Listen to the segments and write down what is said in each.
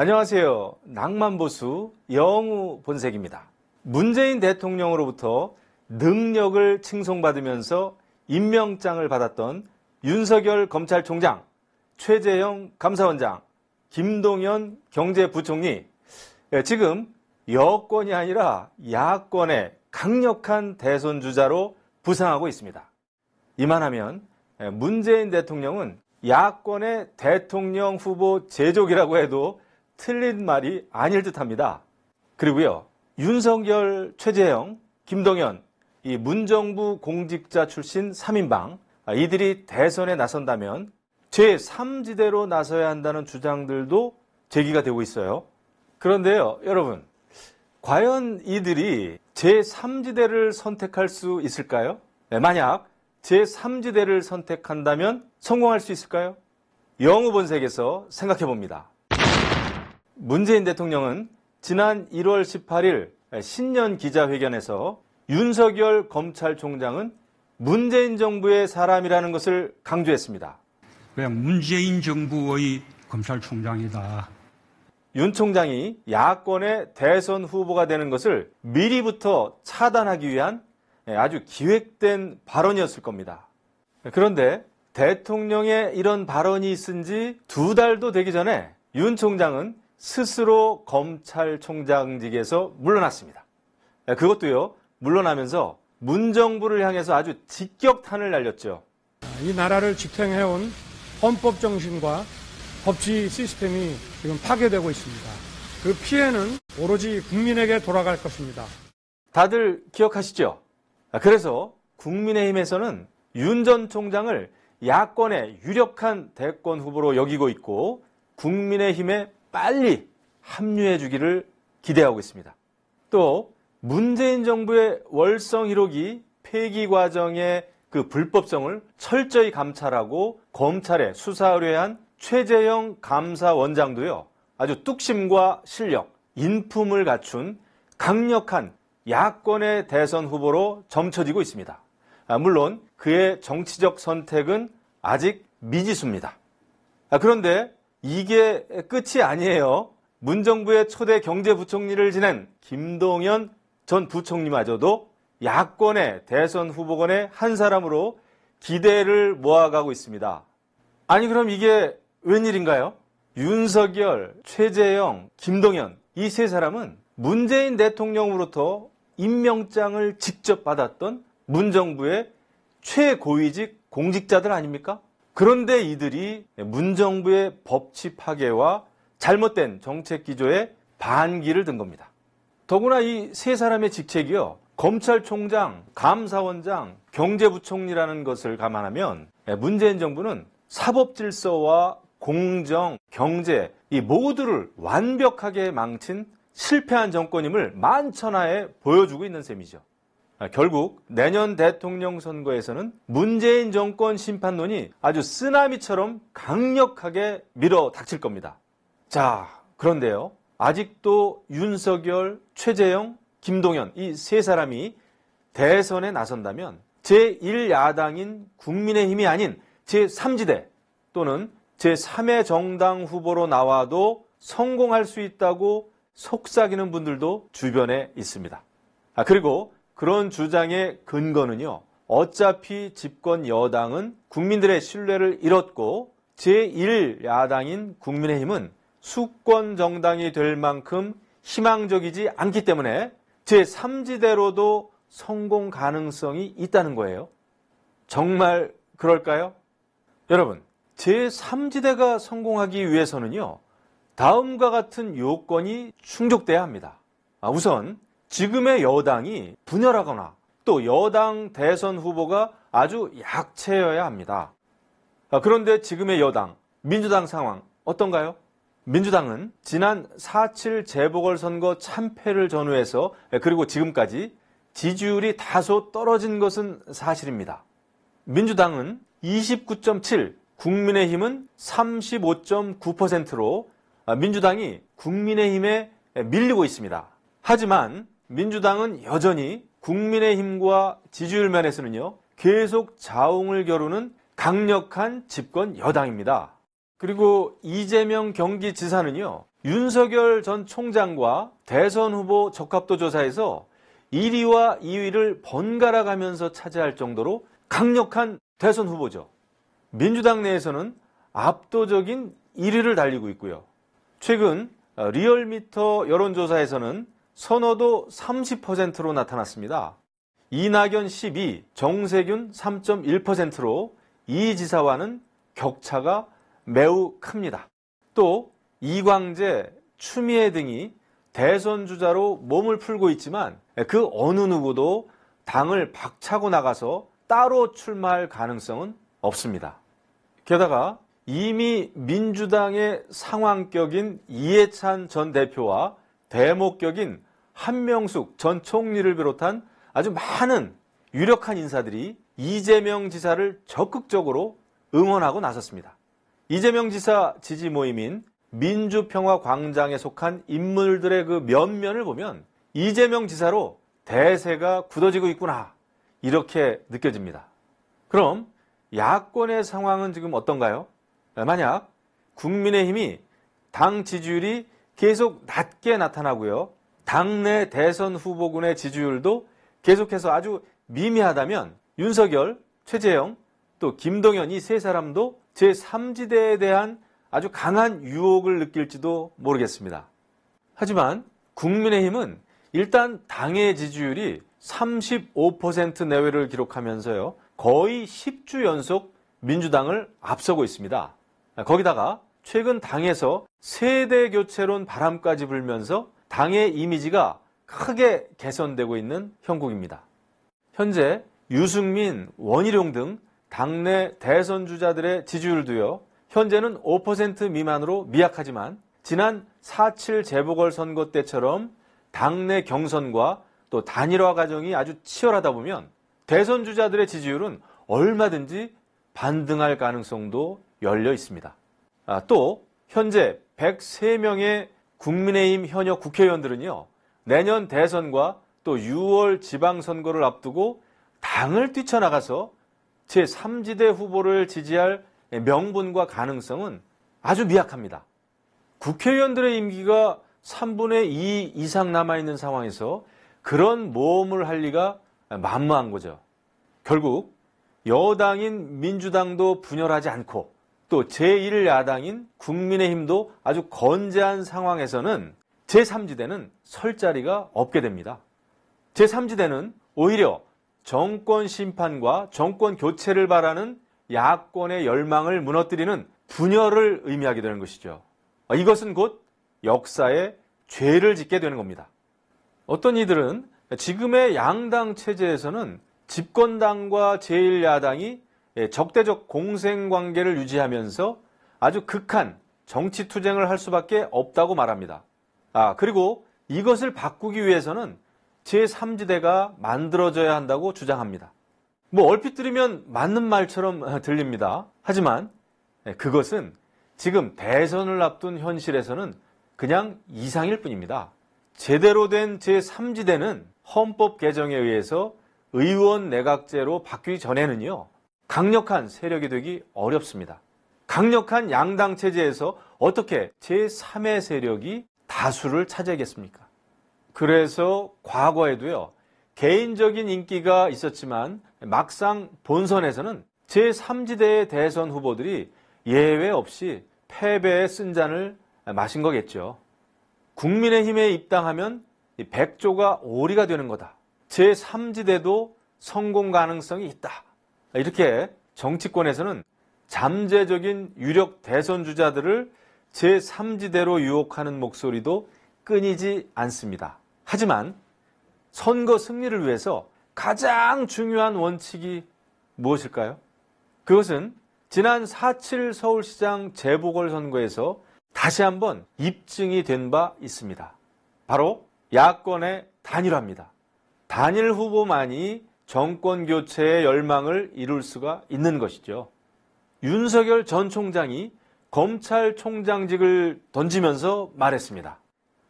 안녕하세요. 낭만보수 영우 본색입니다. 문재인 대통령으로부터 능력을 칭송받으면서 임명장을 받았던 윤석열 검찰총장, 최재형 감사원장, 김동연 경제부총리, 지금 여권이 아니라 야권의 강력한 대선 주자로 부상하고 있습니다. 이만하면 문재인 대통령은 야권의 대통령 후보 제족이라고 해도 틀린 말이 아닐 듯합니다. 그리고요, 윤석열, 최재형, 김동연, 이 문정부 공직자 출신 3인방, 이들이 대선에 나선다면 제3지대로 나서야 한다는 주장들도 제기가 되고 있어요. 그런데요, 여러분, 과연 이들이 제3지대를 선택할 수 있을까요? 만약 제3지대를 선택한다면 성공할 수 있을까요? 영우 본색에서 생각해 봅니다. 문재인 대통령은 지난 1월 18일 신년 기자회견에서 윤석열 검찰총장은 문재인 정부의 사람이라는 것을 강조했습니다. 그냥 문재인 정부의 검찰총장이다. 윤 총장이 야권의 대선 후보가 되는 것을 미리부터 차단하기 위한 아주 기획된 발언이었을 겁니다. 그런데 대통령의 이런 발언이 있은 지 2달도 되기 전에 윤 총장은 스스로 검찰총장직에서 물러났습니다. 그것도요, 물러나면서 문정부를 향해서 아주 직격탄을 날렸죠. 이 나라를 지탱해온 헌법 정신과 법치 시스템이 지금 파괴되고 있습니다. 그 피해는 오로지 국민에게 돌아갈 것입니다. 다들 기억하시죠? 그래서 국민의힘에서는 윤 전 총장을 야권의 유력한 대권 후보로 여기고 있고 국민의힘에 빨리 합류해 주기를 기대하고 있습니다. 또 문재인 정부의 월성 1호기 폐기 과정의 그 불법성을 철저히 감찰하고 검찰에 수사 의뢰한 최재형 감사원장도요, 아주 뚝심과 실력, 인품을 갖춘 강력한 야권의 대선 후보로 점쳐지고 있습니다. 물론 그의 정치적 선택은 아직 미지수입니다. 그런데 이게 끝이 아니에요. 문정부의 초대 경제부총리를 지낸 김동연 전 부총리마저도 야권의 대선 후보군의 한 사람으로 기대를 모아가고 있습니다. 아니, 그럼 이게 웬일인가요? 윤석열, 최재형, 김동연, 이 세 사람은 문재인 대통령으로부터 임명장을 직접 받았던 문정부의 최고위직 공직자들 아닙니까? 그런데 이들이 문정부의 법치 파괴와 잘못된 정책 기조에 반기를 든 겁니다. 더구나 이 세 사람의 직책이요, 검찰총장, 감사원장, 경제부총리라는 것을 감안하면 문재인 정부는 사법질서와 공정, 경제, 이 모두를 완벽하게 망친 실패한 정권임을 만천하에 보여주고 있는 셈이죠. 결국 내년 대통령 선거에서는 문재인 정권 심판론이 아주 쓰나미처럼 강력하게 밀어 닥칠 겁니다. 자, 그런데요, 아직도 윤석열, 최재형, 김동연 이 세 사람이 대선에 나선다면 제1야당인 국민의힘이 아닌 제3지대 또는 제3의 정당 후보로 나와도 성공할 수 있다고 속삭이는 분들도 주변에 있습니다. 그리고 그런 주장의 근거는요, 어차피 집권 여당은 국민들의 신뢰를 잃었고 제1야당인 국민의힘은 수권 정당이 될 만큼 희망적이지 않기 때문에 제3지대로도 성공 가능성이 있다는 거예요. 정말 그럴까요? 여러분, 제3지대가 성공하기 위해서는요, 다음과 같은 요건이 충족돼야 합니다. 우선 지금의 여당이 분열하거나 또 여당 대선 후보가 아주 약체여야 합니다. 그런데 지금의 여당, 민주당 상황 어떤가요? 민주당은 지난 4.7 재보궐선거 참패를 전후해서 그리고 지금까지 지지율이 다소 떨어진 것은 사실입니다. 민주당은 29.7, 국민의힘은 35.9%로 민주당이 국민의힘에 밀리고 있습니다. 하지만 민주당은 여전히 국민의힘과 지지율 면에서는요, 계속 자웅을 겨루는 강력한 집권 여당입니다. 그리고 이재명 경기지사는요, 윤석열 전 총장과 대선 후보 적합도 조사에서 1위와 2위를 번갈아 가면서 차지할 정도로 강력한 대선 후보죠. 민주당 내에서는 압도적인 1위를 달리고 있고요. 최근 리얼미터 여론조사에서는 선호도 30%로 나타났습니다. 이낙연 12, 정세균 3.1%로 이 지사와는 격차가 매우 큽니다. 또 이광재, 추미애 등이 대선 주자로 몸을 풀고 있지만 그 어느 누구도 당을 박차고 나가서 따로 출마할 가능성은 없습니다. 게다가 이미 민주당의 상황격인 이해찬 전 대표와 대목격인 한명숙 전 총리를 비롯한 아주 많은 유력한 인사들이 이재명 지사를 적극적으로 응원하고 나섰습니다. 이재명 지사 지지 모임인 민주평화광장에 속한 인물들의 그 면면을 보면 이재명 지사로 대세가 굳어지고 있구나, 이렇게 느껴집니다. 그럼 야권의 상황은 지금 어떤가요? 만약 국민의힘이 당 지지율이 계속 낮게 나타나고요, 당내 대선 후보군의 지지율도 계속해서 아주 미미하다면 윤석열, 최재형, 또 김동연 이 세 사람도 제3지대에 대한 아주 강한 유혹을 느낄지도 모르겠습니다. 하지만 국민의힘은 일단 당의 지지율이 35% 내외를 기록하면서요, 거의 10주 연속 민주당을 앞서고 있습니다. 거기다가 최근 당에서 세대 교체론 바람까지 불면서 당의 이미지가 크게 개선되고 있는 형국입니다. 현재 유승민, 원희룡 등 당내 대선 주자들의 지지율도요, 현재는 5% 미만으로 미약하지만 지난 4.7 재보궐선거 때처럼 당내 경선과 또 단일화 과정이 아주 치열하다 보면 대선 주자들의 지지율은 얼마든지 반등할 가능성도 열려 있습니다. 또 현재 103명의 국민의힘 현역 국회의원들은요, 내년 대선과 또 6월 지방선거를 앞두고 당을 뛰쳐나가서 제3지대 후보를 지지할 명분과 가능성은 아주 미약합니다. 국회의원들의 임기가 3분의 2 이상 남아있는 상황에서 그런 모험을 할 리가 만무한 거죠. 결국 여당인 민주당도 분열하지 않고 또 제1야당인 국민의힘도 아주 건재한 상황에서는 제3지대는 설 자리가 없게 됩니다. 제3지대는 오히려 정권 심판과 정권 교체를 바라는 야권의 열망을 무너뜨리는 분열을 의미하게 되는 것이죠. 이것은 곧 역사에 죄를 짓게 되는 겁니다. 어떤 이들은 지금의 양당 체제에서는 집권당과 제1야당이 적대적 공생관계를 유지하면서 아주 극한 정치 투쟁을 할 수밖에 없다고 말합니다. 그리고 이것을 바꾸기 위해서는 제3지대가 만들어져야 한다고 주장합니다. 얼핏 들으면 맞는 말처럼 들립니다. 하지만 그것은 지금 대선을 앞둔 현실에서는 그냥 이상일 뿐입니다. 제대로 된 제3지대는 헌법 개정에 의해서 의원 내각제로 바뀌기 전에는요, 강력한 세력이 되기 어렵습니다. 강력한 양당 체제에서 어떻게 제3의 세력이 다수를 차지하겠습니까? 그래서 과거에도요, 개인적인 인기가 있었지만 막상 본선에서는 제3지대의 대선 후보들이 예외 없이 패배의 쓴잔을 마신 거겠죠. 국민의힘에 입당하면 백조가 오리가 되는 거다. 제3지대도 성공 가능성이 있다. 이렇게 정치권에서는 잠재적인 유력 대선 주자들을 제3지대로 유혹하는 목소리도 끊이지 않습니다. 하지만 선거 승리를 위해서 가장 중요한 원칙이 무엇일까요? 그것은 지난 4.7 서울시장 재보궐선거에서 다시 한번 입증이 된 바 있습니다. 바로 야권의 단일화입니다. 단일 후보만이 정권 교체의 열망을 이룰 수가 있는 것이죠. 윤석열 전 총장이 검찰총장직을 던지면서 말했습니다.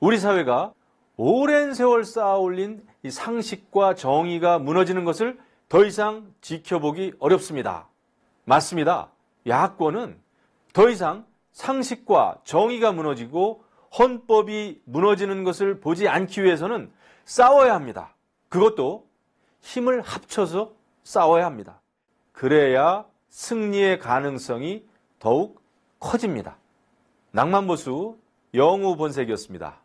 우리 사회가 오랜 세월 쌓아올린 이 상식과 정의가 무너지는 것을 더 이상 지켜보기 어렵습니다. 맞습니다. 야권은 더 이상 상식과 정의가 무너지고 헌법이 무너지는 것을 보지 않기 위해서는 싸워야 합니다. 그것도 힘을 합쳐서 싸워야 합니다. 그래야 승리의 가능성이 더욱 커집니다. 낭만보수 영우본색이었습니다.